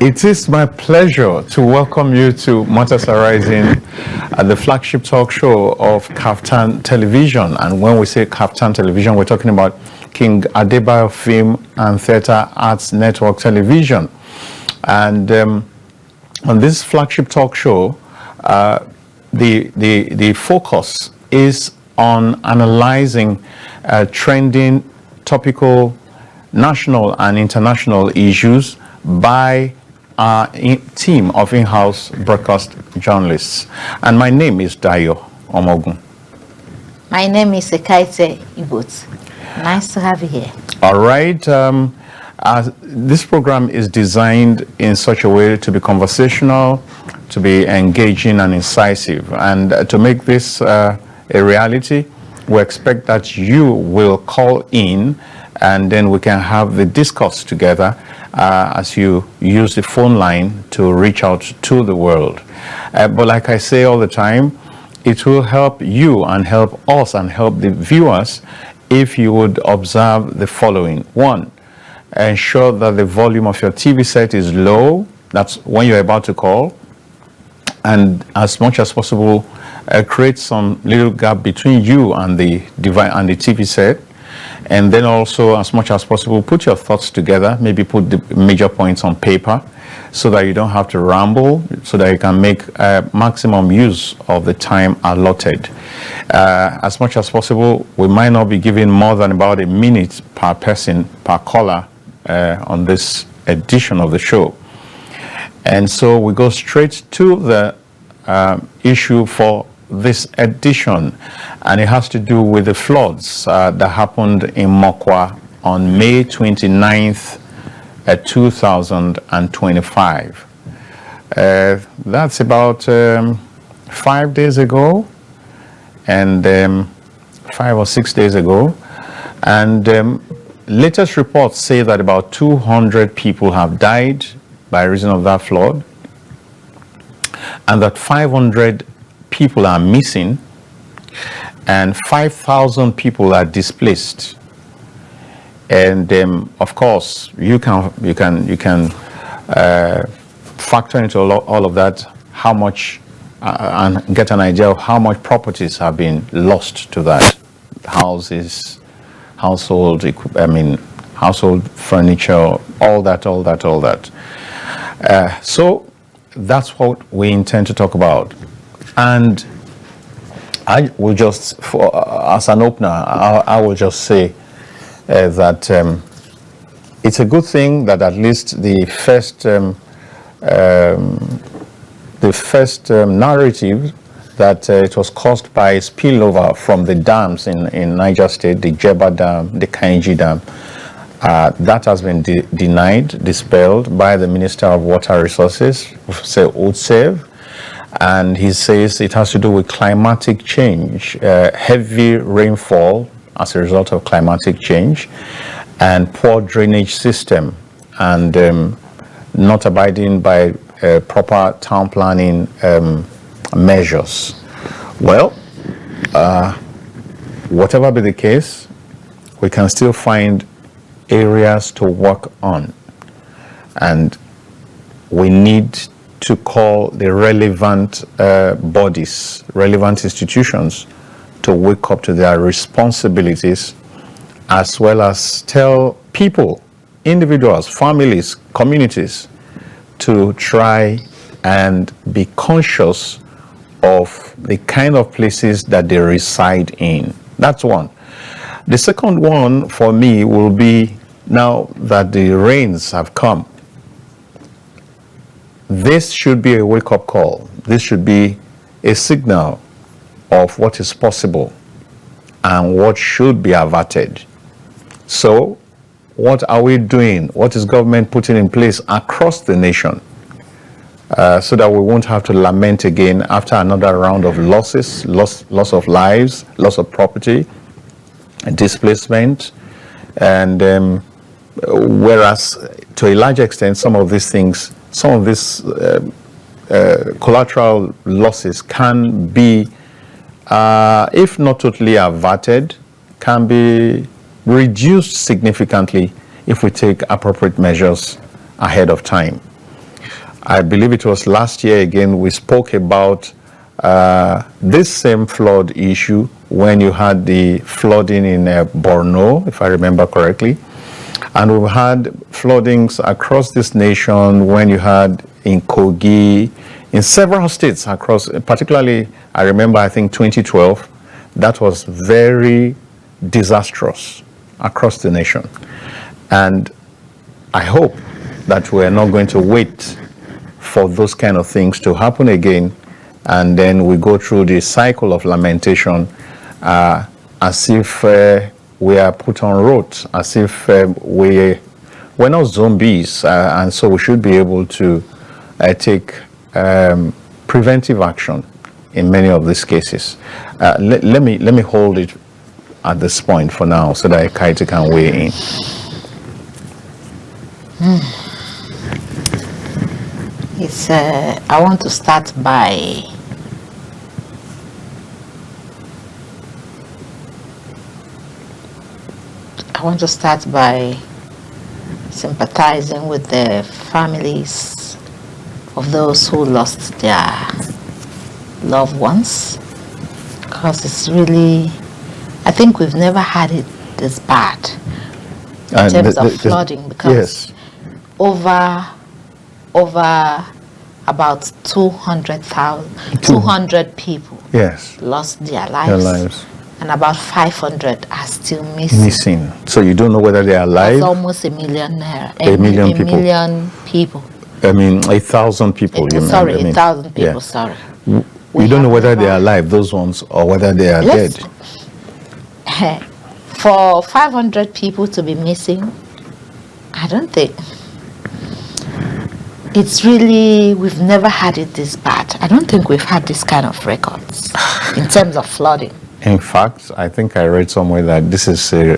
It is my pleasure to welcome you to Matters Arising, the flagship talk show of Kaftan Television. And when we say Kaftan Television, we're talking about King Adebayo Film and Theatre Arts Network Television. And on this flagship talk show, the focus is on analyzing trending, topical, national and international issues by our team of in-house broadcast journalists. And my name is Dayo Omoogun. My name is Ekaette Ibuot. Nice to have you here. All right. This program is designed in such a way to be conversational, to be engaging and incisive. And to make this a reality, we expect that you will call in and then we can have the discourse together as you use the phone line to reach out to the world. But like I say all the time, it will help you and help us and help the viewers if you would observe the following. One, ensure that the volume of your TV set is low. That's when you're about to call. And as much as possible, create some little gap between you and the device and the TV set. And then also, as much as possible, put your thoughts together, maybe put the major points on paper so that you don't have to ramble, so that you can make maximum use of the time allotted. As much as possible, we might not be giving more than about a minute per person, per caller on this edition of the show. And so we go straight to the issue for this edition, and it has to do with the floods that happened in MOKWA on May 29th, 2025. That's about 5 days ago, and 5 or 6 days ago. And latest reports say that about 200 people have died by reason of that flood, and that 500 people are missing, and 5,000 people are displaced. And of course, you can factor into all of that how much and get an idea of how much properties have been lost to that. Houses, household furniture, all that. So that's what we intend to talk about. And I will just, as an opener, I will just say that it's a good thing that at least the first narrative that it was caused by spillover from the dams in Niger State, the Jeba Dam, the Kainji Dam, that has been denied, dispelled by the Minister of Water Resources, Professor Utsev. And he says it has to do with climatic change, heavy rainfall as a result of climatic change, and poor drainage system, and not abiding by proper town planning measures. Well, whatever be the case, we can still find areas to work on, and we need to call the relevant bodies, relevant institutions to wake up to their responsibilities, as well as tell people, individuals, families, communities to try and be conscious of the kind of places that they reside in. That's one. The second one for me will be, now that the rains have come, this should be a wake-up call. This should be a signal of what is possible and what should be averted. So, what are we doing? What is government putting in place across the nation so that we won't have to lament again after another round of losses, loss of lives, loss of property, displacement, and whereas to a large extent some of these collateral losses can be, if not totally averted, can be reduced significantly if we take appropriate measures ahead of time. I believe it was last year again, we spoke about this same flood issue when you had the flooding in Borno, if I remember correctly. And we've had floodings across this nation when you had in Kogi, in several states across, particularly, I remember, I think 2012, that was very disastrous across the nation. And I hope that we're not going to wait for those kind of things to happen again, and then we go through the cycle of lamentation as if we are put on road, as if we're not zombies, and so we should be able to take preventive action in many of these cases. Let me hold it at this point for now, so that Ekaette can weigh in. It's. I want to start by sympathizing with the families of those who lost their loved ones, because it's really, I think we've never had it this bad in terms of flooding, because over about 200 people lost their lives. And about 500 are still missing. So you don't know whether they are alive? That's almost a million people. I mean, 1,000 people. 1,000 people, sorry. We don't know whether they are alive, those ones, or whether they are dead. For 500 people to be missing, I don't think. It's really, we've never had it this bad. I don't think we've had this kind of records in terms of flooding. In fact, I think I read somewhere that this is the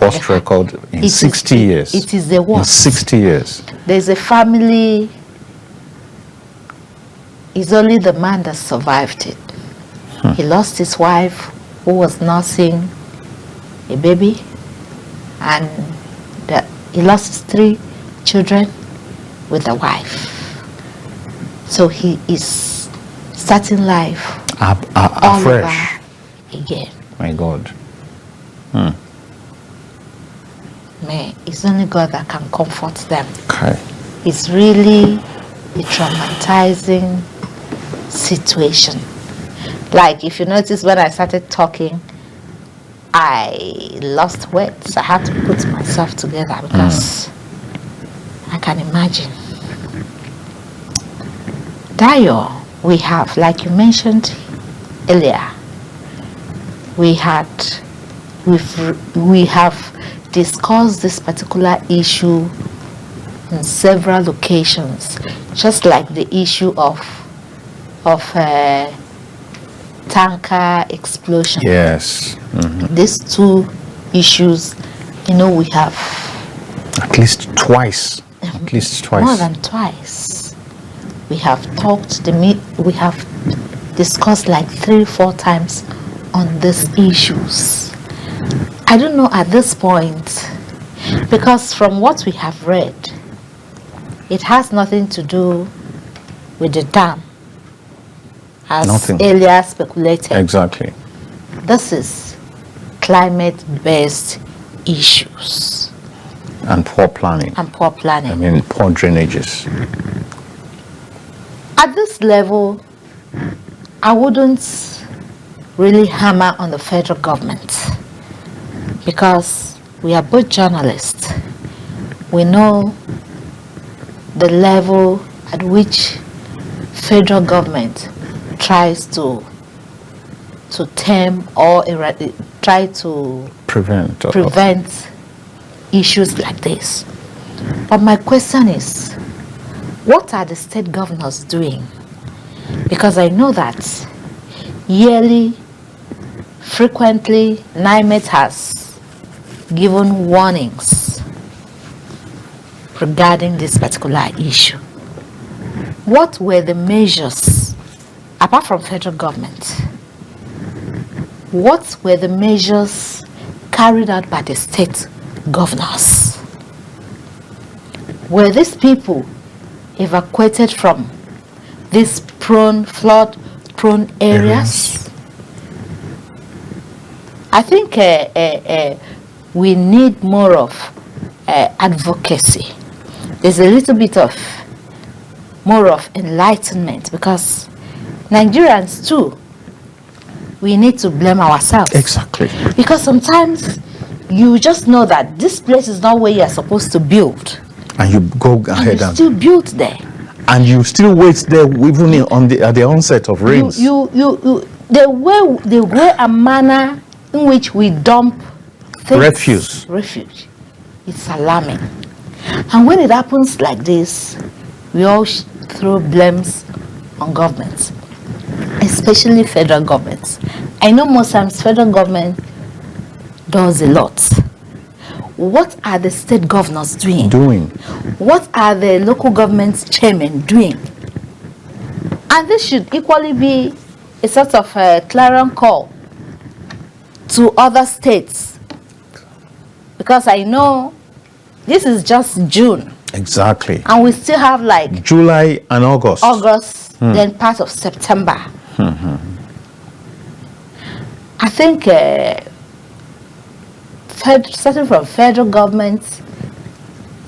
worst record in 60 years. It is the worst. In 60 years. There's a family, it's only the man that survived it. He lost his wife, who was nursing a baby, and he lost his 3 children with a wife. So he is starting life all afresh again. My God. It's only God that can comfort them. Okay. It's really a traumatizing situation. Like, if you notice, when I started talking, I lost words. I had to put myself together, because I can imagine. Dayo, we have, like you mentioned earlier, we have discussed this particular issue in several locations, just like the issue of tanker explosion. Yes. These 2 issues, we have at least twice. More than twice. We have we have discussed like 3-4 times on these issues. I don't know at this point, because from what we have read, it has nothing to do with the dam, as earlier speculated. Exactly. This is climate-based issues. And poor planning. I mean, poor drainages. At this level, I wouldn't really hammer on the federal government, because we are both journalists. We know the level at which federal government tries to tame or try to prevent issues like this. But my question is, what are the state governors doing? Because I know that yearly, frequently, NIMET has given warnings regarding this particular issue. What were the measures, apart from federal government, what were the measures carried out by the state governors? Were these people evacuated from these flood-prone areas? I think we need more of advocacy. There's a little bit of more of enlightenment, because Nigerians too, we need to blame ourselves. Exactly. Because sometimes you just know that this place is not where you're supposed to build. And you go ahead and still build there. And you still wait there even at the onset of rains. The way and manner in which we dump things, refuge, it's alarming. And when it happens like this, we all throw blames on governments, especially federal governments. I know most times federal government does a lot. What are the state governors doing? What are the local government chairmen doing? And this should equally be a sort of a clarion call to other states, because I know this is just June. Exactly. And we still have like July and August. Then part of September. I think starting from federal government,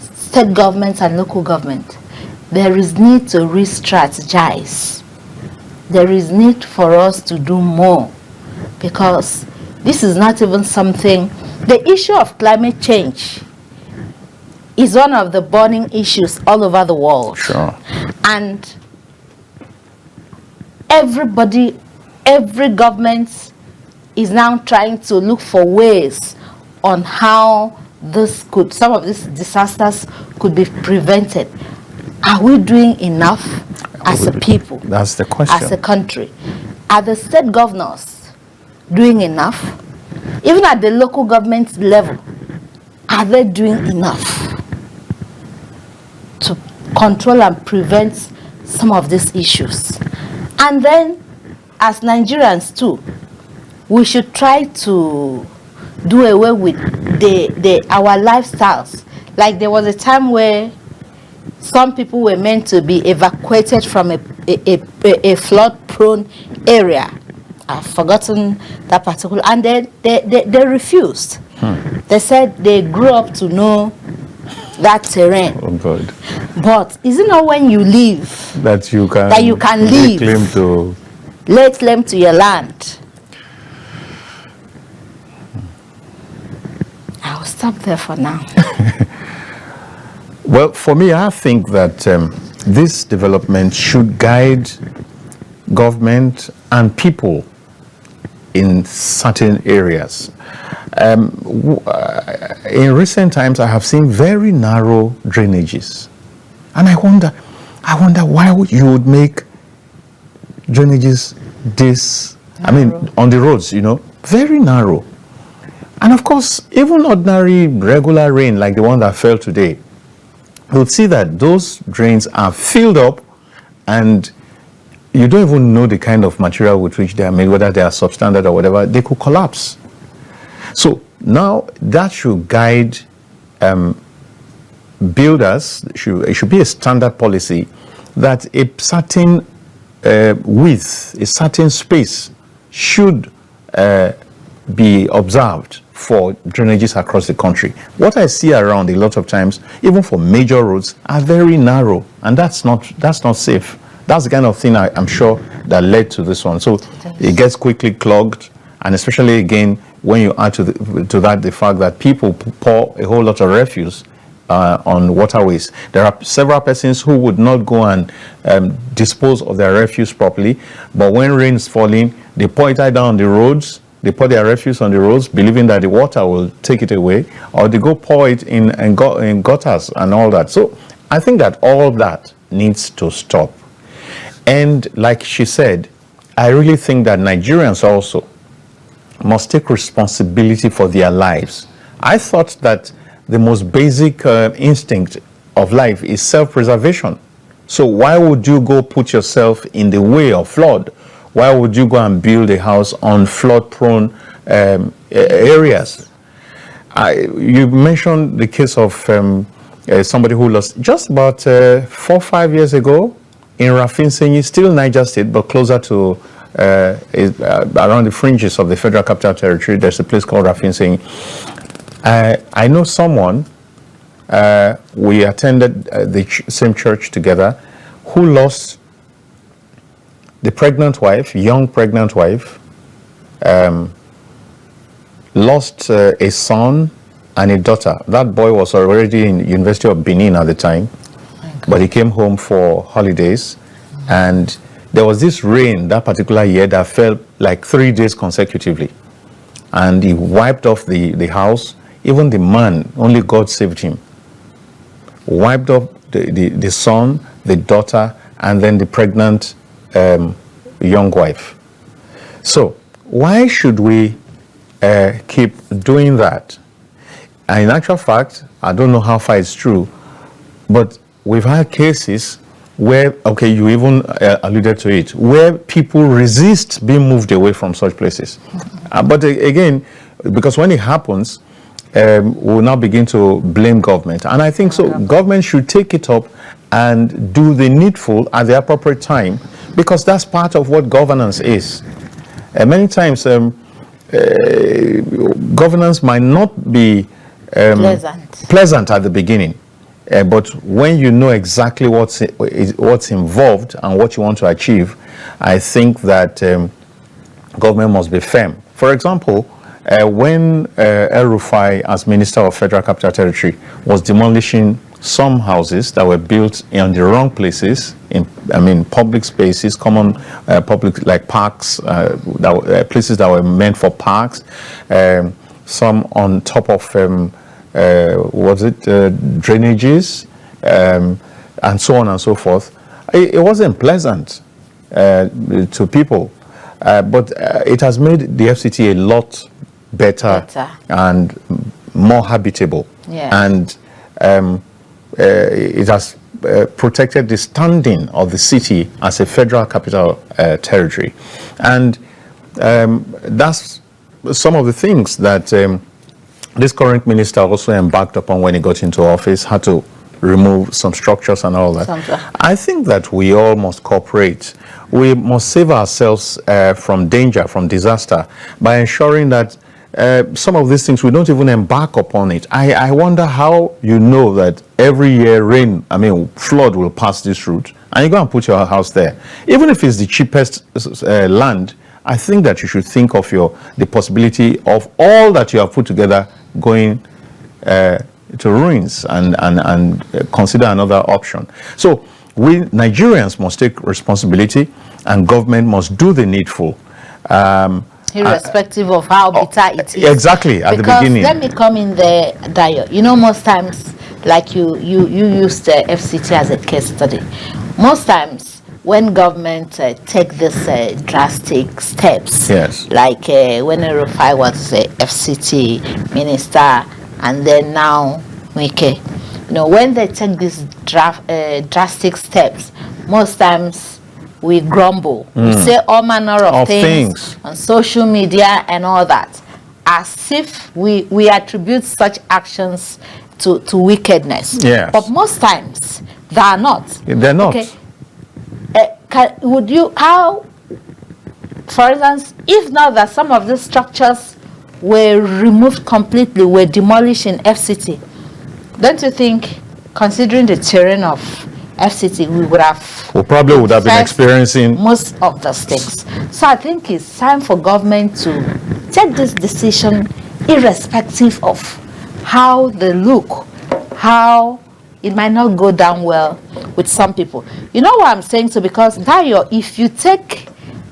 state government and local government, there is need to re-strategize. There is need for us to do more, because this is not even something. The issue of climate change is one of the burning issues all over the world. Sure. And everybody, every government is now trying to look for ways on how some of these disasters could be prevented. Are we doing enough as a people? That's the question. As a country? Are the state governors doing enough? Even at the local government level, are they doing enough to control and prevent some of these issues? And then, as Nigerians too, we should try to do away with our lifestyles. Like there was a time where some people were meant to be evacuated from a flood-prone area. I've forgotten that particular, and they refused. They said they grew up to know that terrain. Oh God! But is it not when you leave that you can leave, lay claim to your land? I'll stop there for now. Well, for me, I think that this development should guide government and people in certain areas. In recent times, I have seen very narrow drainages, and I wonder why you would make drainages this. Narrow. I mean, on the roads, very narrow. And of course, even ordinary regular rain like the one that fell today, you would see that those drains are filled up, and you don't even know the kind of material with which they are made, whether they are substandard or whatever. They could collapse. So now that should guide builders. It should be a standard policy that a certain width, a certain space should be observed for drainages across the country. What I see around a lot of times, even for major roads, are very narrow, and that's not safe. That's the kind of thing I'm sure that led to this one. So it gets quickly clogged, and especially again when you add to that the fact that people pour a whole lot of refuse on waterways. There are several persons who would not go and dispose of their refuse properly, but when rain is falling, they pour it down on the roads. They pour their refuse on the roads, believing that the water will take it away, or they go pour it in gutters and all that. So I think that all that needs to stop. And like she said, I really think that Nigerians also must take responsibility for their lives. I thought that the most basic instinct of life is self-preservation. So why would you go put yourself in the way of flood? Why would you go and build a house on flood-prone areas? You mentioned the case of somebody who lost just about 4 or 5 years ago in Rafinsenyi, still Niger State, but closer to around the fringes of the Federal Capital Territory. There's a place called Rafinsenyi. I know someone, we attended the same church together, who lost the pregnant wife, young pregnant wife, lost a son and a daughter. That boy was already in University of Benin at the time, but he came home for holidays, and there was this rain that particular year that fell like 3 days consecutively, and he wiped off the house. Even the man, only God saved him. Wiped off the son, the daughter, and then the pregnant young wife. So why should we keep doing that? And in actual fact, I don't know how far it's true, but we've had cases where, okay, you even alluded to it, where people resist being moved away from such places. But again, because when it happens, we'll now begin to blame government. And I think so government should take it up and do the needful at the appropriate time, because that's part of what governance is. Many times, governance might not be pleasant at the beginning, but when you know exactly what's involved and what you want to achieve, I think that government must be firm. For example, when El Rufai, as Minister of Federal Capital Territory, was demolishing some houses that were built in the wrong places, public spaces, common public, like parks, places that were meant for parks, some on top of drainages, and so on and so forth. It wasn't pleasant to people, but it has made the FCT a lot better and more habitable. And it has protected the standing of the city as a federal capital territory. And that's some of the things that this current minister also embarked upon when he got into office, had to remove some structures and all that. I think that we all must cooperate. We must save ourselves from danger, from disaster, by ensuring that some of these things we don't even embark upon it. I wonder how you know that every year flood will pass this route, and you go and put your house there. Even if it's the cheapest land, I think that you should think of the possibility of all that you have put together going to ruins, and consider another option. So we Nigerians must take responsibility, and government must do the needful. Irrespective of how bitter it is. Exactly, at the beginning. Let me come in there, Dayo. Most times, like you used the FCT as a case study. Most times, when government take this drastic steps, like when Rufai was FCT minister, and then now Wike, when they take these drastic steps, most times we grumble. We say all manner of things on social media and all that, as if we attribute such actions to wickedness. But most times they are not. They're not. Okay. For instance, if now that some of these structures were removed completely, were demolished in FCT, don't you think, considering the terrain of FCT, we probably would have been experiencing most of those things? So I think it's time for government to take this decision, irrespective of how they look, how it might not go down well with some people. You know what I'm saying? So because Dayo,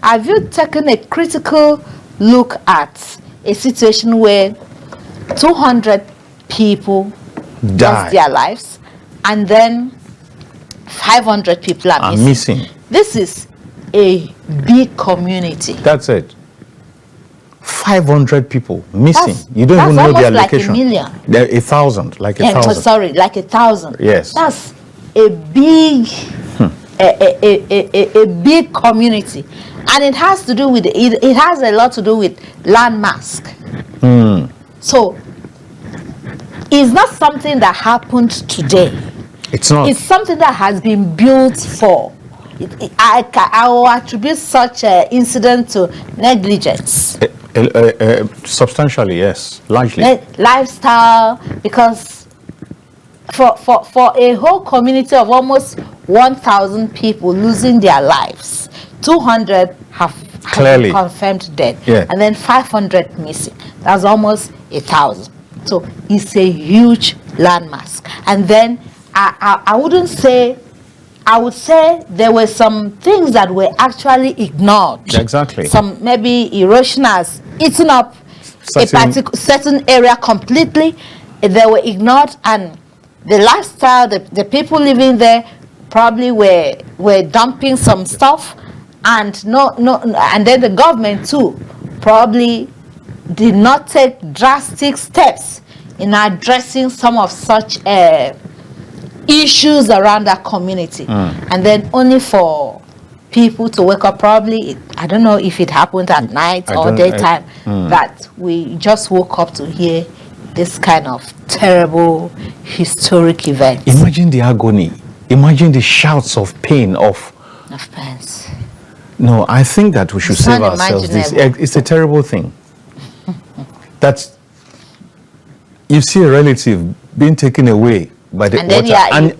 have you taken a critical look at a situation where 200 people lost their lives, and then 500 people are missing? This is a big community. That's it. 500 people missing. You don't even know their location. Like a million. 1,000, like 1,000. Sorry, like 1,000. Yes. That's a big, a big community, and it has to do with it has a lot to do with land mask. So is not something that happened today. It's not. It's something that has been built for. I will attribute such an incident to negligence. Substantially, yes. Largely. Lifestyle, because for a whole community of almost 1,000 people losing their lives, 200 have been confirmed dead, and then 500 missing. That's almost 1,000. So it's a huge landmass. And then I wouldn't say, I would say there were some things that were actually ignored. Exactly. Some maybe erosion has eaten up a certain area completely. They were ignored, and the lifestyle, the people living there probably were dumping some stuff, and and then the government too probably did not take drastic steps in addressing some of such issues around that community. And then only for people to wake up, probably, I don't know if it happened at night or daytime, that we just woke up to hear this kind of terrible historic event. Imagine the agony. Imagine the shouts of pain of pains. No, I think that we should save ourselves this. It's a terrible thing. That's, you see a relative being taken away by the water, and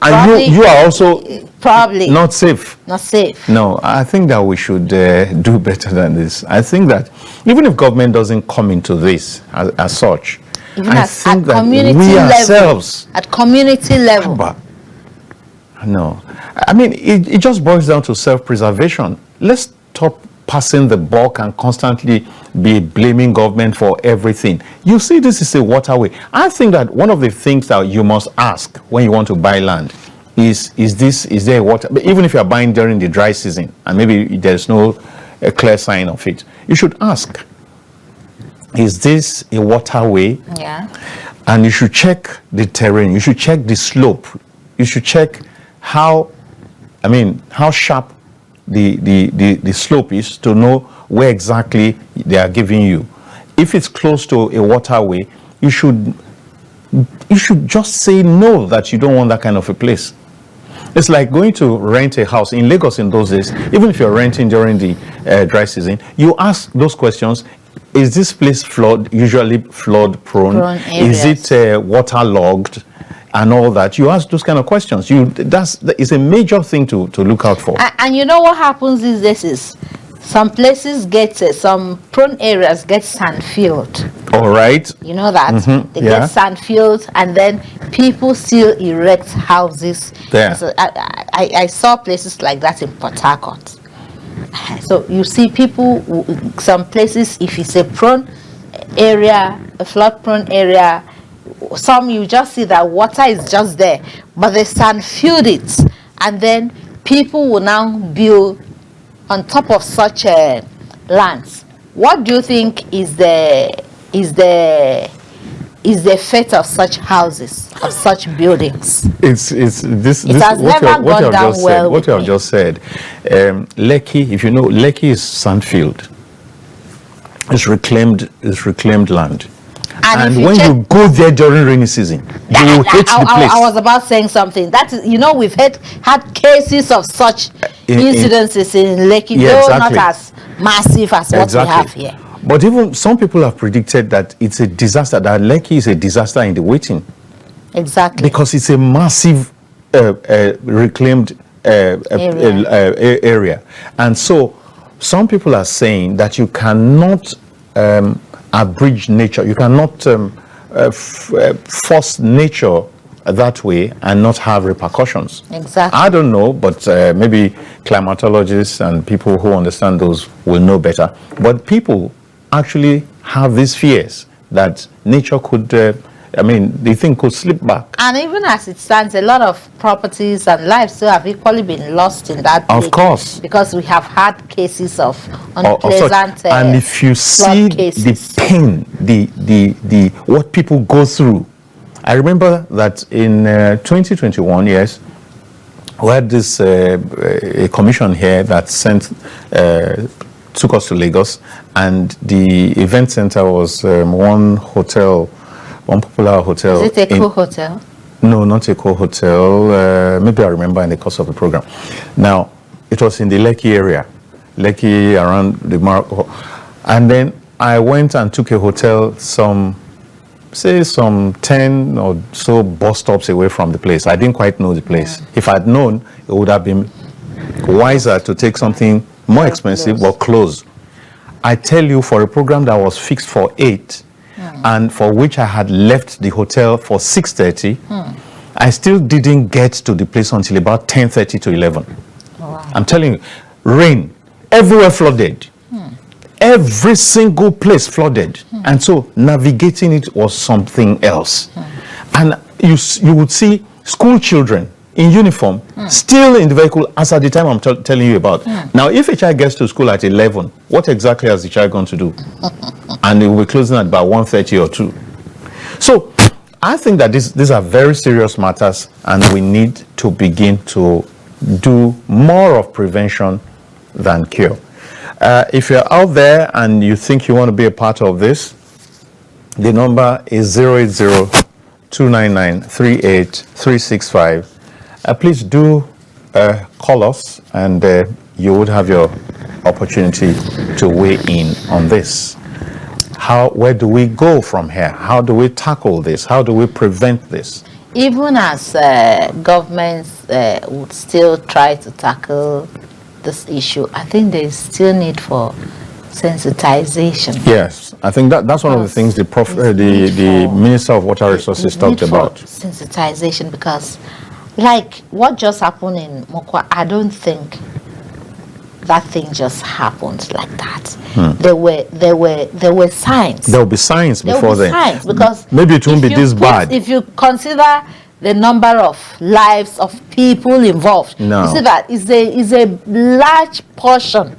you are also probably not safe. Not safe. No, I think that we should do better than this. I think that even if government doesn't come into this as such, even I think that we ourselves at community level. No, I mean it just boils down to self-preservation. Let's stop passing the buck and constantly be blaming government for everything. You see, this is a waterway. I think that one of the things that you must ask when you want to buy land is there water? Even if you are buying during the dry season and maybe there's no clear sign of it, you should ask, is this a waterway? Yeah. And you should check the terrain. You should check the slope. You should check how sharp the slope is to know where exactly they are giving you. If it's close to a waterway, you should just say no, that you don't want that kind of a place. It's like going to rent a house in Lagos in those days. Even if you're renting during the dry season, you ask those questions. Is this place usually flood prone? Is it waterlogged? And all that, you ask those kind of questions. That is a major thing to look out for. And you know what happens these days is some places get some prone areas get sand filled. All right. You know that they get sand filled, and then people still erect houses there. So I saw places like that in Port Harcourt. So you see people, some places, if it's a prone area, a flood prone area, some you just see that water is just there, but the sand filled it, and then people will now build on top of such lands. What do you think is the fate of such houses, of such buildings? It has never gone down well. What you have just said, Lekki, if you know, Lekki is sandfield. It's reclaimed land. And when you go there during rainy season, you will hate the place. I was about saying something. That is, we've had cases of such incidences in Lekki, though not as massive as what we have here. But even some people have predicted that it's a disaster, that Lekki is a disaster in the waiting. Exactly. Because it's a massive reclaimed area. And so some people are saying that you cannot abridge nature. You cannot force nature that way and not have repercussions. Exactly. I don't know, but maybe climatologists and people who understand those will know better. But people actually have these fears that nature could, the thing could slip back. And even as it stands, a lot of properties and lives still have equally been lost in that. Of course. Because we have had cases of unpleasant and if you see the pain, the what people go through. I remember that in 2021, yes, we had this a commission here that took us to Lagos, and the event center was one hotel one popular hotel. Is it a cool hotel? No, not a Eko Hotel. Maybe I remember in the course of the program. Now, it was in the Lekki area, Lekki around the and then I went and took a hotel some 10 or so bus stops away from the place. I didn't quite know the place. If I'd known, it would have been wiser to take something more expensive or close. I tell you, for a program that was fixed for 8 and for which I had left the hotel for 6:30, I still didn't get to the place until about 10:30 to 11. Wow. I'm telling you, rain, everywhere flooded. Every single place flooded. And so navigating it was something else. And you would see school children in uniform still in the vehicle as at the time I'm telling you about. Now, if a child gets to school at 11, what exactly has the child going to do? And it will be closing at about 1:30 or 2. So I think that these are very serious matters, and we need to begin to do more of prevention than cure. If you're out there and you think you want to be a part of this, the number is 080-299-38365. Please do call us, and you would have your opportunity to weigh in on this. Where do we go from here? How do we tackle this? How do we prevent this? Even as governments would still try to tackle this issue, I think there is still need for sensitization. Yes, I think that's one of the things the Minister of Water Resources talked about. Sensitization, because like what just happened in MOKWA, I don't think that thing just happened like that. There were signs. There will be signs before then. Signs, because maybe it won't be this bad. If you consider the number of lives of people involved, no. You see that is a large portion.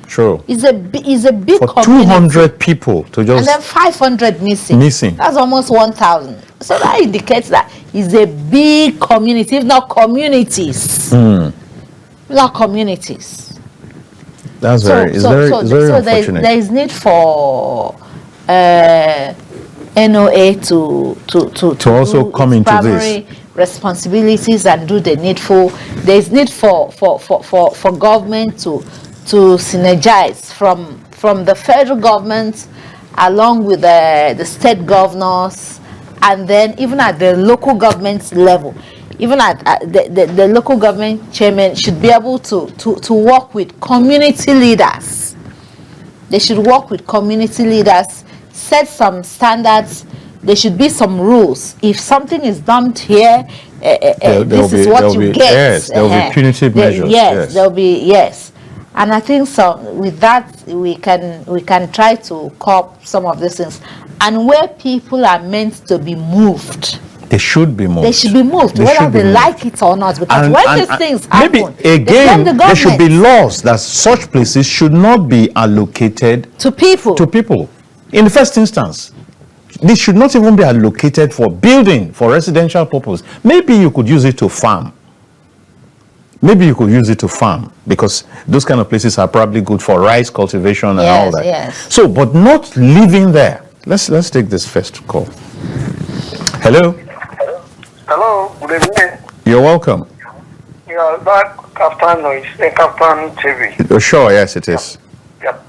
True. It's a big for community. 200 people to just, and then 500 missing. That's almost 1,000. So that indicates that it's a big community, if not communities. Not communities. That's very unfortunate. There is need for NOA to also come into this responsibilities and do the needful. There is need for government to synergize from the federal government along with the state governors, and then even at the local government level, even at the local government chairman should be able to work with community leaders. They should work with community leaders, set some standards. There should be some rules. If something is dumped here, this is what you get. Yes, there will be punitive measures. Yes, there will be, yes. And I think so. With that, we can try to cope some of these things. And where people are meant to be moved, they should be moved. They should be moved, whether they like it or not. Because when these things happen, maybe again, there should be laws that such places should not be allocated to people. In the first instance, they should not even be allocated for building, for residential purpose. Maybe you could use it to farm. Because those kind of places are probably good for rice cultivation and all that. Yes. So, but not living there. Let's take this first call. Hello. Hello. Good evening. You're welcome. Yeah, that Captain noise, Captain TV. Oh, sure. Yes, it is. Yep.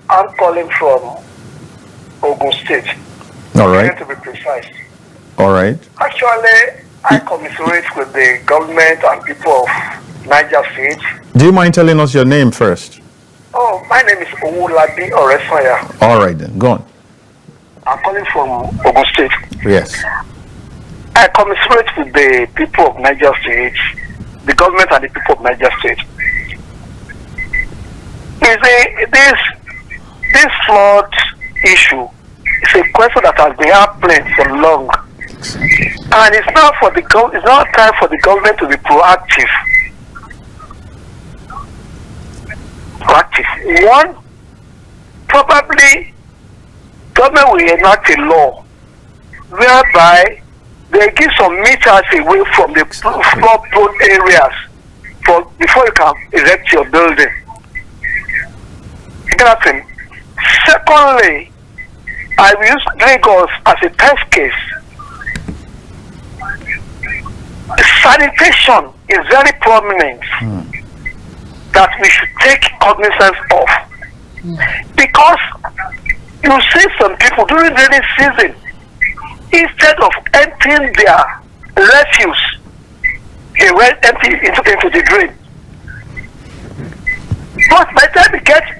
I'm calling from Ogun State. All right. To be precise. All right. Actually, I commiserate with the government and people of Niger State. Do you mind telling us your name first? Oh, my name is Owolabi Oresanya. All right then, go on. I'm calling from Ogun State. Yes. I commiserate with the people of Niger State, the government and the people of Niger State. This flood issue is a question that has been happening for long. And it's now time for the government to be proactive. One, probably government will enact a law whereby they give some meters away from the flood-prone areas before you can erect your building. Secondly, I will use Lagos as a test case. Sanitation is very prominent that we should take cognizance of. Because you see some people during rainy season, instead of emptying their refuse, they went empty into the drain. But by the time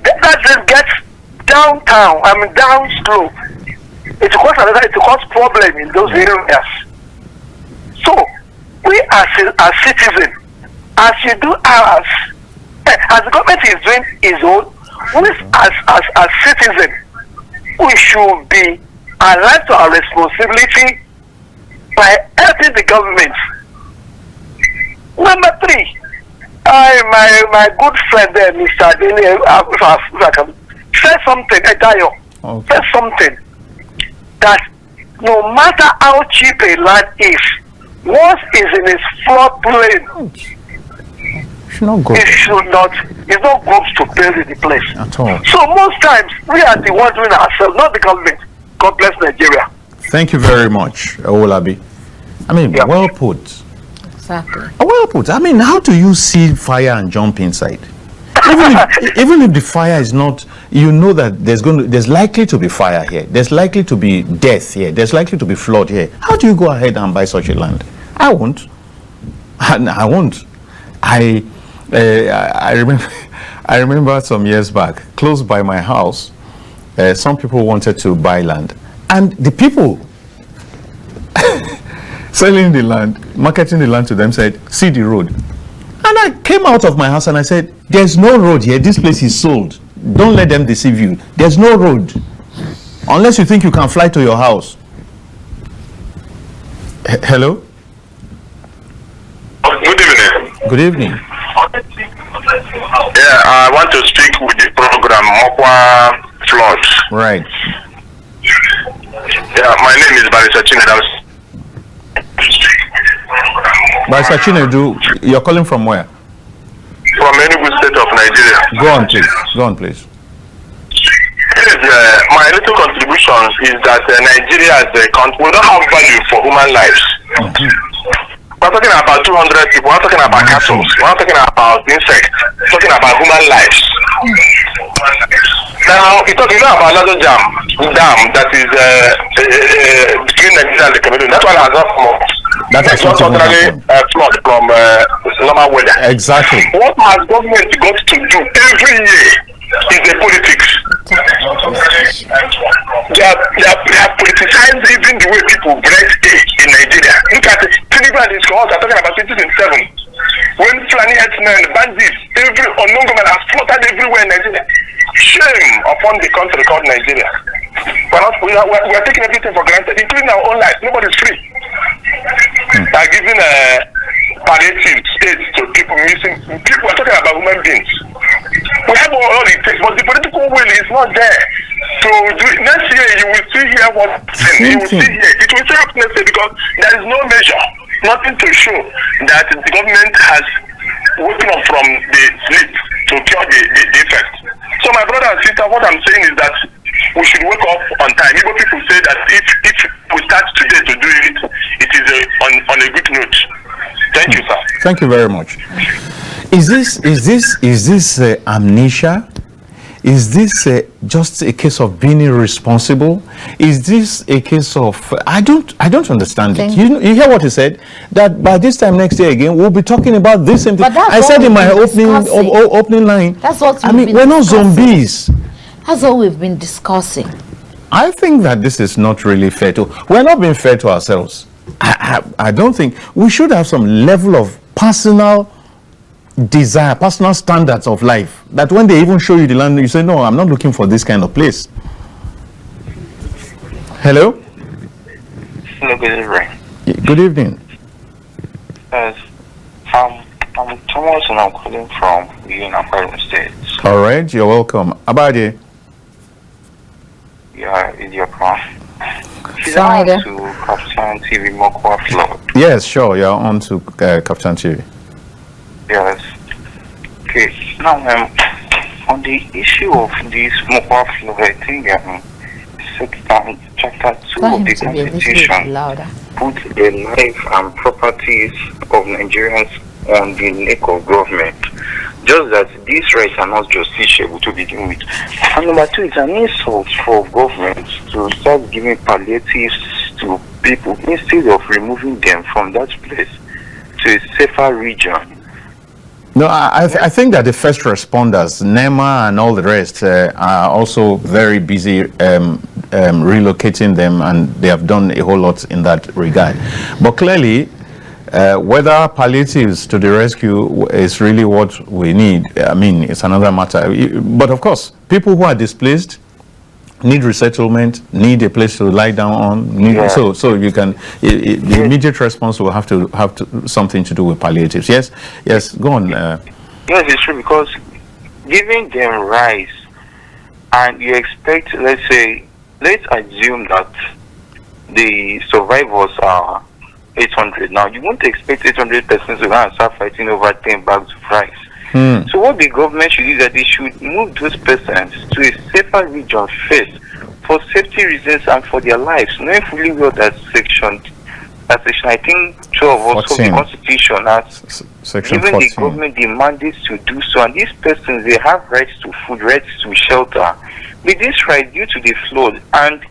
that drain gets downtown, downslope, it will cause problem in those areas. So we as citizens, as you do ours, as the government is doing its own, we as citizens, we should be alive to our responsibility by helping the government. Number 3, my good friend there, Mr. Dayo, if I can say something, Dayo, say something that no matter how cheap a land is, once it's in its floodplain, it's not good to build in the place at all. So most times we are the ones doing ourselves, not the government. God bless Nigeria. Thank you very much, Owolabi. Well put. Exactly. Well put. How do you see fire and jump inside? Even if the fire is not, you know that there's likely to be fire here. There's likely to be death here. There's likely to be flood here. How do you go ahead and buy such a land? I won't. I won't. I remember some years back, close by my house, some people wanted to buy land, and the people selling the land, marketing the land to them said, "See the road." And I came out of my house and I said, "There's no road here. This place is sold. Don't let them deceive you. There's no road. Unless you think you can fly to your house." Hello? Good evening. Good evening. Yeah, I want to speak with the program MOKWA FLOOD. Right. Yeah, my name is Barisa Chinedu. Barisa Chinedu, you're calling from where? From Enugu State of Nigeria. Go on, please. Go on, please. Yes, my little contribution is that Nigeria as a country, we don't have value for human lives. We're talking about 200 people, we're talking about cattle, we're talking about insects, we're talking about human lives. Now, you're talking about another dam that is between Nigeria and the Cameroon. That one has not come up. That's not totally flood from normal weather. Exactly. What has government got to do every year is the politics. They are politicized even the way people break in Nigeria. Look at Tinubu and his cohorts are talking about 2007. When Fulani herdsmen, bandits, every unknown government has slaughtered everywhere in Nigeria. Shame upon the country called Nigeria. We are taking everything for granted, including our own life. Nobody's free. They are giving palliative states to people missing. People are talking about human beings. We have all it takes, but the political will is not there. So next year you will see here what you will see here. It will say up next year because there is no measure, nothing to show that the government has woken up from the sleep to cure the effect. So my brother and sister, what I'm saying is that we should wake up on time. Igbo people say that if we start today to do it, it is on a good note. Thank you, sir. Thank you very much. Is this amnesia? Is this just a case of being irresponsible? Is this a case of I don't understand it. You hear what he said, that by this time next year again we'll be talking about this same thing. I said in my opening line. That's what we're not zombies. That's all we've been discussing. I think that this is not really fair we're not being fair to ourselves. I don't think we should have some level of personal desire, personal standards of life, that when they even show you the land, you say, no, I'm not looking for this kind of place. Hello? Hello, good evening. Good evening. Yes, I'm Thomas and I'm calling from Akwa State. All right, you're welcome. Abadi? Yeah, is your plan? Sorry. To Captain TV MOKWA FLOOD. Yes, sure, you're on to Captain TV. Yes. Okay. Now, on the issue of this MOKWA FLOOD, I think Chapter 2 Tell of him the to be a little Constitution louder. put the life and properties of Nigerians on the neck of government. Just that these rights are not justiciable to begin with. And number two, it's an insult for government to start giving palliatives to people instead of removing them from that place to a safer region. No, I think that the first responders, NEMA and all the rest, are also very busy relocating them, and they have done a whole lot in that regard. But clearly, whether palliatives to the rescue is really what we need, I mean, it's another matter. But of course, people who are displaced need resettlement, need a place to lie down on. So you can, the immediate response will have to something to do with palliatives. Yes, go on. Yes, it's true, because giving them rights and you expect, let's assume that the survivors are 800 now. You won't expect 800 persons to go and start fighting over 10 bags of rice. So what the government should do is that they should move those persons to a safer region first for safety reasons and for their lives, knowing fully well that section I think 12 also of the Constitution has given 14. The government the mandate to do so, and these persons, they have rights to food, rights to shelter. With this right, due to the flood, and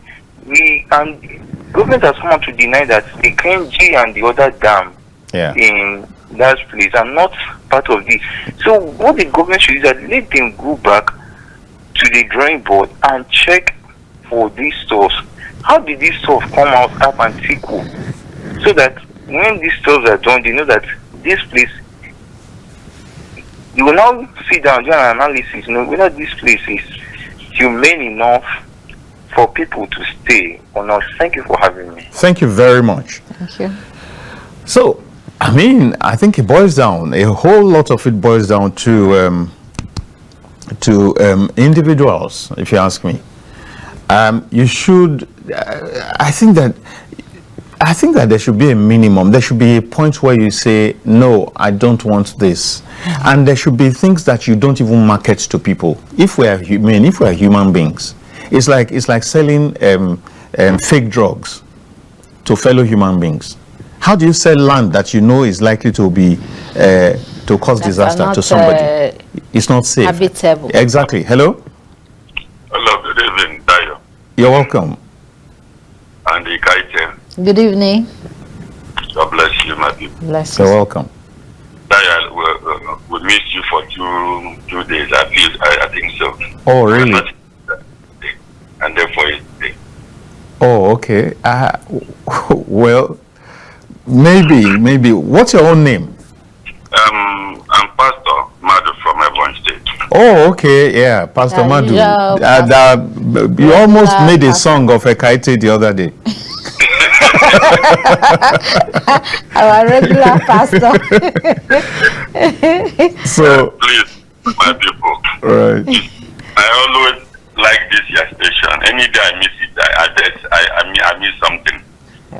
government has come on to deny that the Kenji and the other dam in that place are not part of this. So what the government should do is that let them go back to the drawing board and check for these stores. How did these stores come out up and tickle? So that when these stores are done, they know that this place, you will now sit down, do an analysis, whether this place is humane enough for people to stay or not. Thank you for having me. Thank you very much. Thank you. So, I mean, I think it boils down, a whole lot of it boils down to individuals, if you ask me. You should, I think that there should be a minimum. There should be a point where you say, no, I don't want this. And there should be things that you don't even market to people. If we are human beings, it's like selling fake drugs to fellow human beings. How do you sell land that you know is likely to be to cause disaster to somebody? It's not safe. Habitable. Exactly. Hello. Hello. Good evening, Dayo. You're welcome. And Ekaette. Good evening. God bless you, my people. Bless you. You're welcome. Dayo, we missed you for two days. I think so. Oh, really? And therefore it's day. Oh, okay. Well, maybe. What's your own name? I'm Pastor Madu from Ebonyi State. Oh, okay. Yeah, Pastor Madu. You almost made a song of Ekaette the other day. Our regular pastor. So please, my people. Right. I always like this your station. Any day I miss it, I miss something.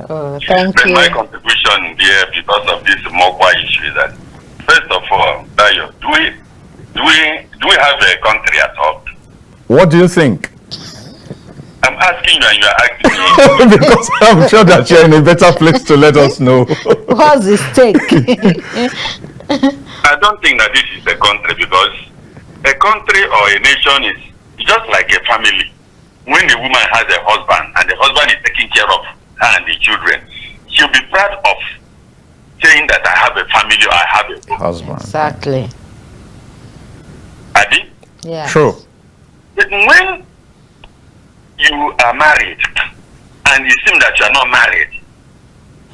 Oh, thank you. My contribution here because of this MOKWA issue is that, first of all, Dayo, do we have a country at all? What do you think? I'm asking you and you are asking me. Because I'm sure that you're in a better place to let us know. What's the stake? I don't think that this is a country, because a country or a nation is just like a family. When a woman has a husband and the husband is taking care of her and the children, she'll be proud of saying that I have a family or I have a husband. Exactly. Adi? Yeah. True. But when you are married and it seems that you are not married,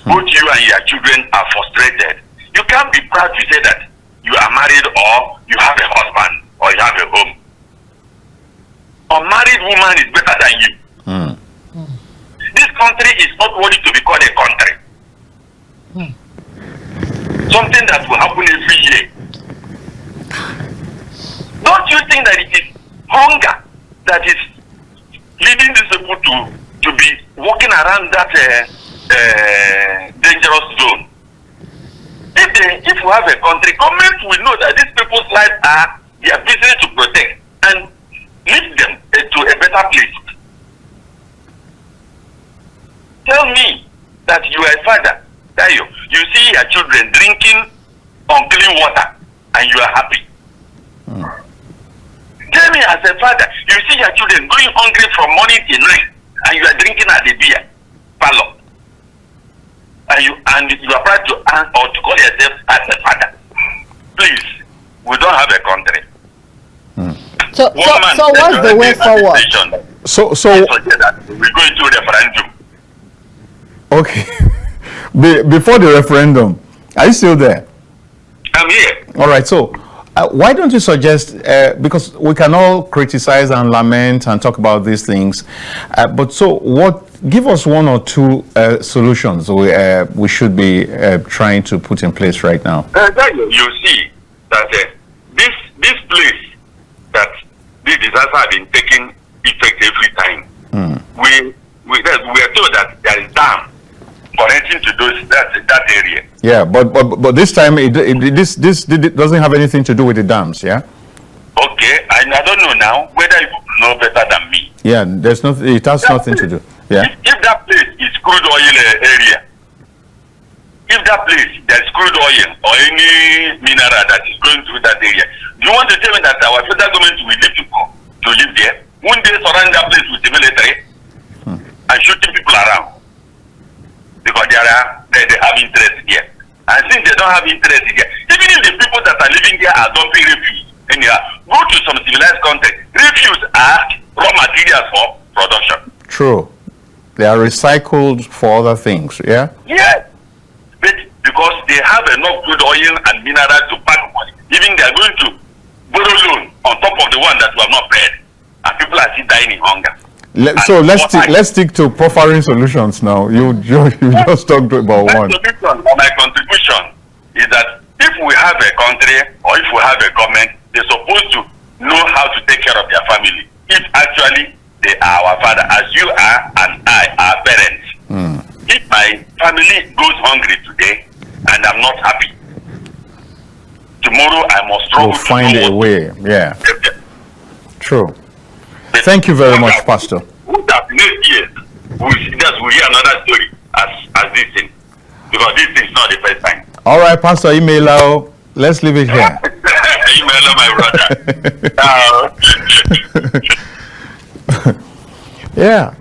both you and your children are frustrated, you can't be proud to say that you are married or you have a husband or you have a home. A married woman is better than you. This country is not worthy to be called a country. Something that will happen every year. Don't you think that it is hunger that is leading these people to be walking around that dangerous zone? If we have a country, government will know that these people's lives are their business to protect and lead them to a better place. tell me that you are a father, Dayo. You see your children drinking unclean water and you are happy. Tell me as a father, you see your children going hungry from morning till night and you are drinking at the beer parlor. And you are proud to call yourself as a father. Please, we don't have a country. So what's the way forward? So we go into referendum. Okay. Before the referendum, are you still there? I'm here. All right. So why don't you suggest, because we can all criticize and lament and talk about these things, but so give us one or two solutions we should be trying to put in place right now. You see that this place that this disaster has been taking effect every time. We are told that there is dam connecting to that area. Yeah, but this time this doesn't have anything to do with the dams, yeah? Okay, I don't know now whether you know better than me. Yeah, it has nothing to do. Yeah. If that place is crude oil area, if that place there's crude oil or any mineral that is going through that area, do you want to tell me that our federal government will leave people to live there? Won't they surround that place with the military and shooting people around? Because they have interest here. And since they don't have interest here, even if the people that are living there are dumping refuse, go to some civilized country, refuse are raw materials for production. True. They are recycled for other things, yeah? Yes. But because they have enough good oil and mineral to pack money, even they are going to borrow loan on top of the one that we have not paid. And people are still dying in hunger. Let's stick to proffering solutions now. You just talked about one. My contribution is that if we have a country or if we have a government, they're supposed to know how to take care of their family. If actually they are our father, as you are and I are parents. If my family goes hungry today and I'm not happy, tomorrow I must struggle. We'll find a way. Yeah. True. Thank you very much, Pastor. Next year, we'll hear another story as this thing. Because this thing is not the first time. All right, Pastor Imela, let's leave it here. Imela, my brother. Yeah.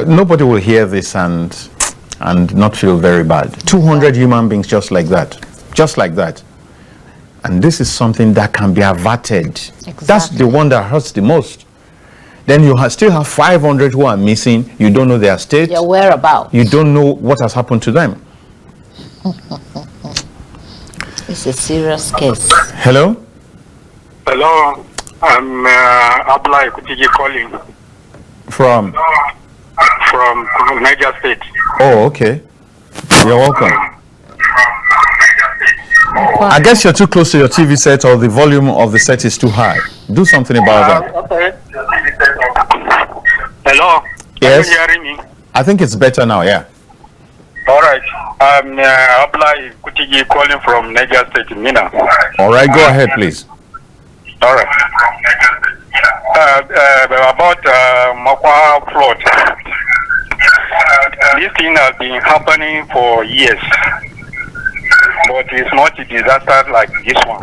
Nobody will hear this and not feel very bad. 200 human beings just like that. Just like that. And this is something that can be averted. Exactly. That's the one that hurts the most. Then you still have 500 who are missing. You don't know their state. Their whereabouts. You don't know what has happened to them. It's a serious case. Hello? Hello. I'm Abla Ekutiji calling. From Niger State. Oh, okay. You're welcome. I guess you're too close to your TV set or the volume of the set is too high. Do something about that. Okay. Hello? Yes? Are you hearing me? I think it's better now, yeah. All right. I'm Abla Ekutiji calling from Niger State, Mina. All right, go ahead, please. All right. About MOKWA flood. This thing has been happening for years. But it's not a disaster like this one.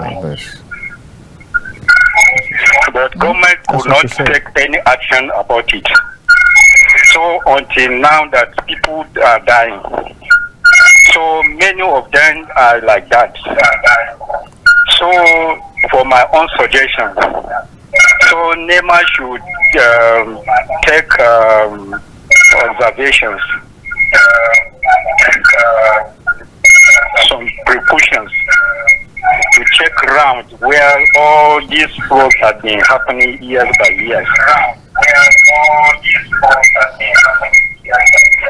But government could not take any action about it. So until now that people are dying. So many of them are like that. So for my own suggestion, so NEMA should take observations, some precautions to check around where all these floods have been happening years by years.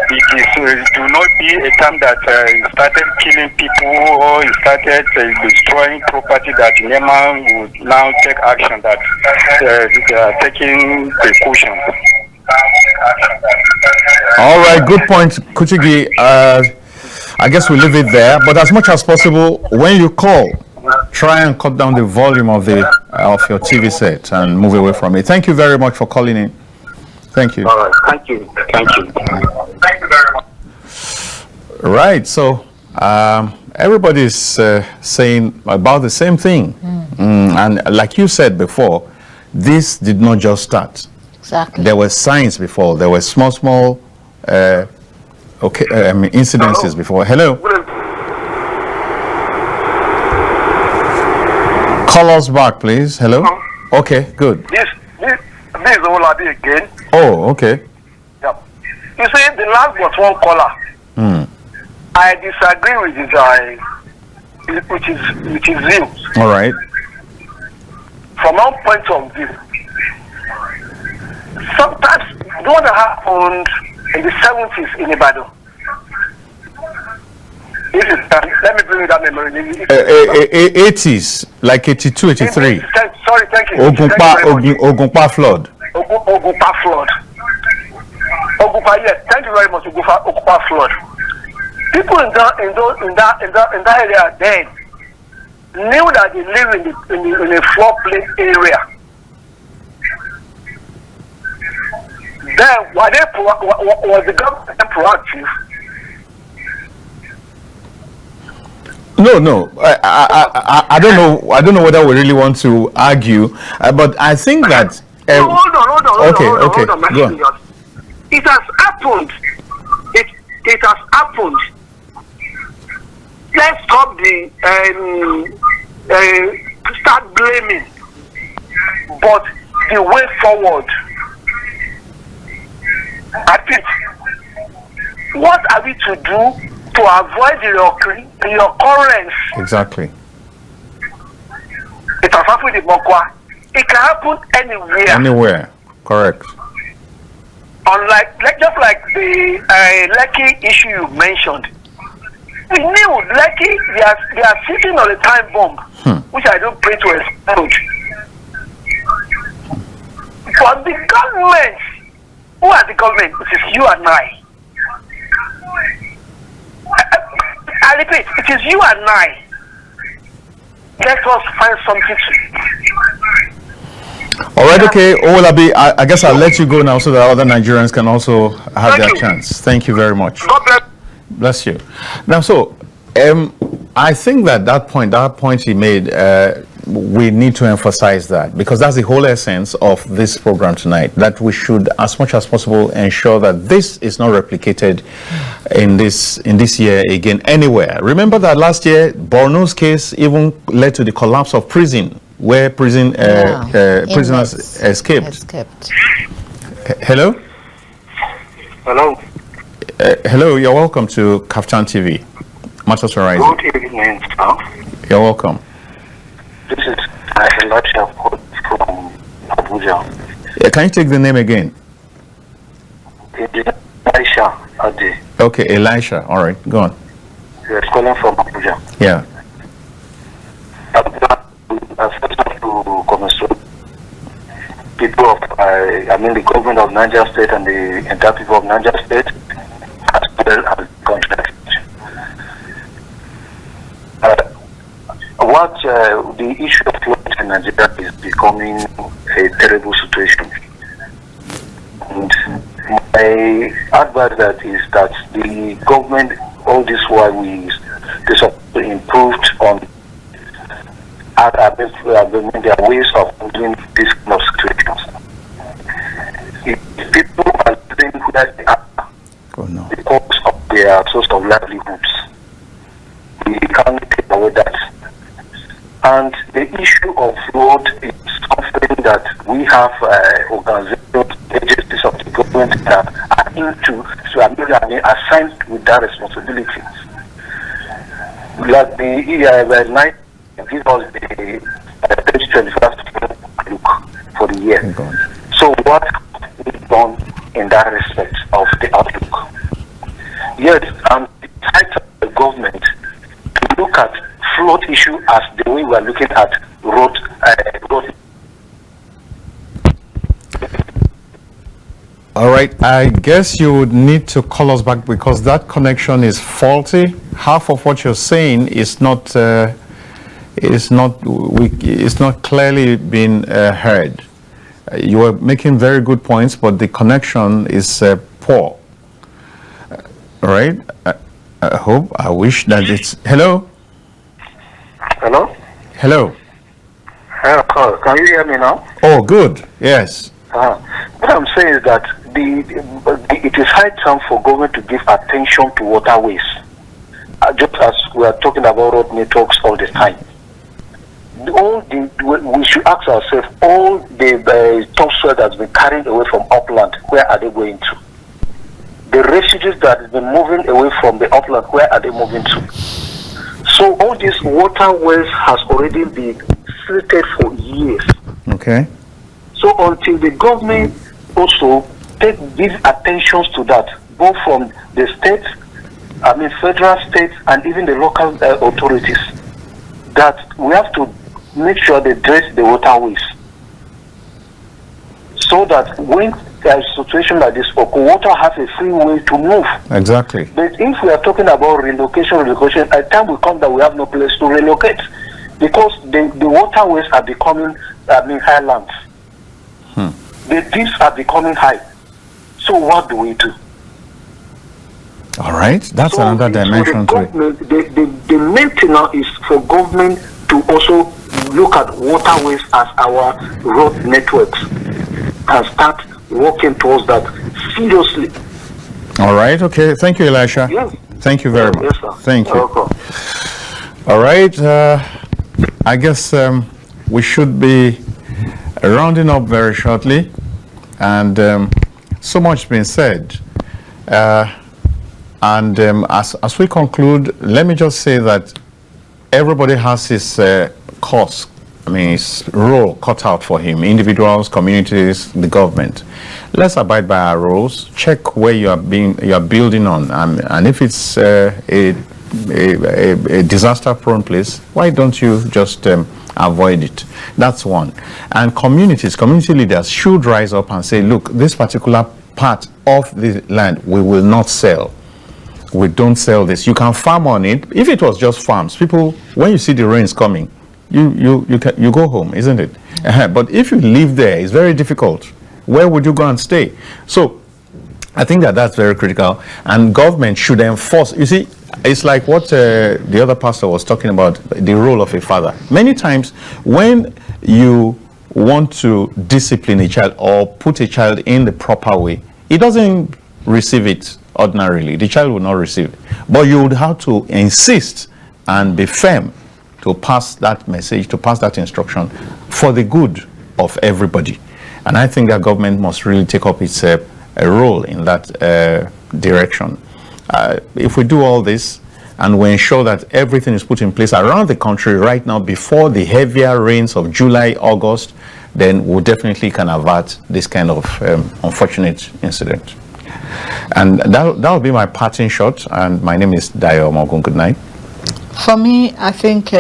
It do not be a time that it started killing people or it started destroying property that NEMA would now take action that they are taking precautions. All right, good point, Kuchigi. I guess we leave it there. But as much as possible, when you call, try and cut down the volume of your TV set and move away from it. Thank you very much for calling in. Thank you. All right. Thank you. Thank you. Thank you very much. Right. So everybody's saying about the same thing. And like you said before, this did not just start. Exactly. There were signs before. There were small incidences before. Hello. Call us back, please. Hello. Okay, good. This is Oladi again. Oh, okay. Yeah. You see, the last was one caller. I disagree with his which is view. All right. From our point of view, sometimes what happened in the 70s in Ibadan. Let me bring you that memory. 80s, like 82, 83. Sorry, thank you. Ogunpa flood. Ogunpa flood. Yes, thank you very much. Ogunpa flood. People in that area then knew that they live in a floodplain area. Then was the government proactive? No. I don't know. I don't know whether we really want to argue, but I think that. Hold on. Okay. Go on. It has happened. It has happened. Let's stop start blaming. But the way forward, I think, what are we to do to avoid the occurrence? Exactly. It has happened in MOKWA. It can happen anywhere. Anywhere. Correct. Unlike, just like the Lekki issue you mentioned. We knew Lekki, they are sitting on a time bomb, which I don't pray to explode. But the government, who are the government? It is you and I. I repeat, it is you and I. Let us find something to. All right, okay. Olabi, I guess I'll let you go now so that other Nigerians can also have their chance. Thank you very much. God bless. Bless you. Now, so I think that point he made, we need to emphasize that, because that's the whole essence of this program tonight, that we should, as much as possible, ensure that this is not replicated in this year again anywhere. Remember that last year, Borno's case even led to the collapse of prison, where prisoners escaped. Hello? Hello. Hello, you're welcome to Kaftan TV. Matters Horizon. Good evening, sir. You're welcome. This is Elisha from Abuja. Can you take the name again? Elisha Ade. Okay, Elisha. All right, go on. You're calling from Abuja. Yeah. I first have to congratulate people of, the government of Niger State and the entire people of Niger State, as well as the country. The issue of flood in Nigeria is becoming a terrible situation. And my advice that is that the government, all this while they improved on their ways of handling these kind of situations. If people are living where they are because of their source of livelihoods, we can't take away that. And the issue of flood is something that we have organizations, agencies of the government that are assigned with that responsibility. Like the night give us the 2021 look for the year. So what is done in that respect of the outlook? Yes, and it's of the government to look at flood issue as the way we are looking at road. All right, I guess you would need to call us back because that connection is faulty. Half of what you're saying is not clearly being heard. You are making very good points, but the connection is poor. All right. I wish that it's... Hello? Hello? Hello? Can you hear me now? Oh, good. Yes. What I'm saying is that it is high time for government to give attention to waterways. Just as we are talking about road networks all the time. We should ask ourselves, all the topsoil that's been carried away from upland, where are they going to? The residues that have been moving away from the upland, where are they moving to? So all these waterways has already been slated for years. Okay. So until the government also give attention to that, both from the states, federal, state, and even the local authorities, that we have to make sure they address the waterways, so that when there is a situation like this, water has a free way to move. Exactly. But if we are talking about relocation, at time will come that we have no place to relocate, because the waterways are becoming highlands. The deeps are becoming high. So what do we do? All right, that's another dimension to it. The main thing now is for government to also look at waterways as our road networks and start working towards that seriously. All right, okay. Thank you, Elisha. Yes. Thank you very much. Yes, sir. Thank you. Welcome. All right, I guess we should be rounding up very shortly, and so much been said. As we conclude, let me just say that everybody has his course, his role cut out for him. Individuals, communities, the government. Let's abide by our rules. Check where you are building on, and if it's a disaster-prone place, why don't you just avoid it? That's one. And community leaders should rise up and say, look, this particular part of the land we will not sell. We don't sell this. You can farm on it. If it was just farms, people, when you see the rains coming, you go home, isn't it? But if you live there, it's very difficult. Where would you go and stay? So I think that's very critical, and government should enforce. You see, it's like what the other pastor was talking about, the role of a father. Many times when you want to discipline a child or put a child in the proper way, he doesn't receive it ordinarily. The child will not receive it. But you would have to insist and be firm to pass that message, to pass that instruction for the good of everybody. And I think that government must really take up its a role in that direction. If we do all this and we ensure that everything is put in place around the country right now before the heavier rains of July, August, then we definitely can avert this kind of unfortunate incident. And that will be my parting shot. And my name is Dayo Omoogun. Good night. For me, I think,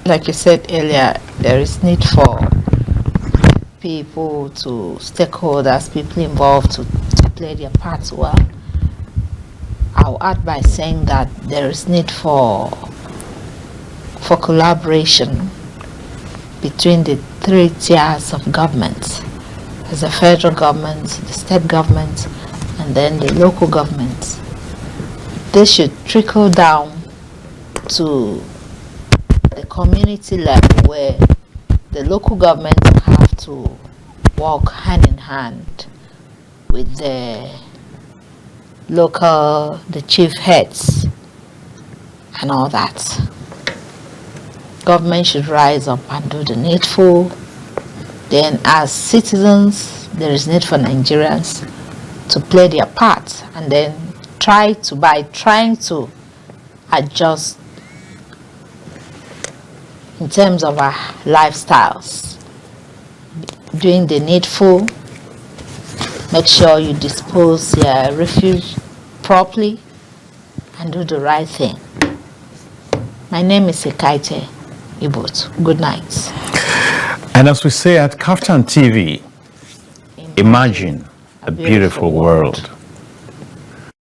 like you said earlier, there is need for people, stakeholders, people involved to play their parts well. I'll add by saying that there is need for collaboration between the three tiers of government. There's the federal government, the state government, and then the local government. This should trickle down to the community level, where the local government have to work hand in hand with the chief heads and all that. Government should rise up and do the needful. Then as citizens, there is need for Nigerians to play their part, and then trying to adjust in terms of our lifestyles, doing the needful. Make sure you dispose your refuse properly and do the right thing. My name is Ekaette Ibuot. Good night. And as we say at Kaftan TV, imagine a beautiful world.